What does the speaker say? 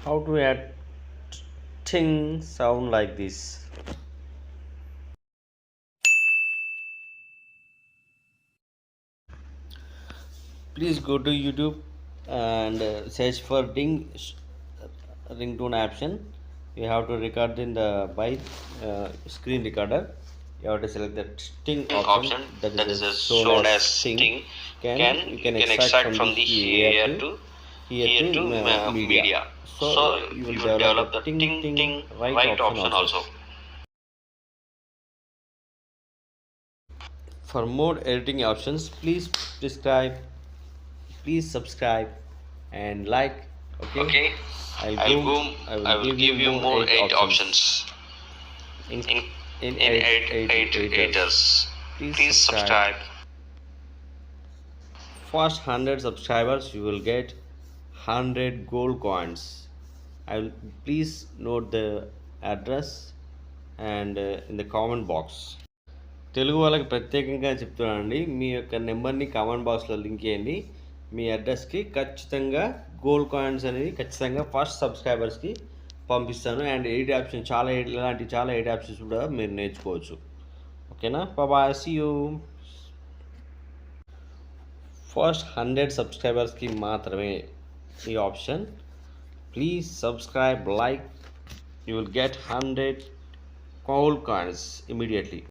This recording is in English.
How to add ting sound like this? Please go to YouTube and search for ringtone option. You have to record in the by screen recorder. You have to select the ting option, Option that that is is shown shown as as ting. sting You can can you can extract extract from the from the here to here to media. media. So So you will you will develop the develop the ting ting ting ting right right option option also. also. For more editing options, please subscribe and like. Okay, Okay, I'll go I'll go. I will I will give you give you more more 8 eight options options in in in in 8 eight 8 8ers. eighters. Please Please subscribe. subscribe. First 100 subscribers you will get 100 gold coins. I will please note the address and in the comment box. Telugu వాళ్ళకి ప్రత్యేకంగా చెప్తున్నానండి, మీ యొక్క నెంబర్ని comment బాక్స్లో link చేయండి. మీ అడ్రస్కి ఖచ్చితంగా gold coins అనేది ఖచ్చితంగా ఫస్ట్ సబ్స్క్రైబర్స్కి పంపిస్తాను. అండ్ ఎయిట్ ఆప్షన్ ఇలాంటి చాలా ఎయిట్ ఆప్షన్స్ కూడా మీరు నేర్చుకోవచ్చు. ఓకేనా, బాయ్, సీ యూ. ఫస్ట్ 100 సబ్స్క్రైబర్స్కి మాత్రమే ఈ option. Please subscribe, like, you will get 100 gold coins immediately.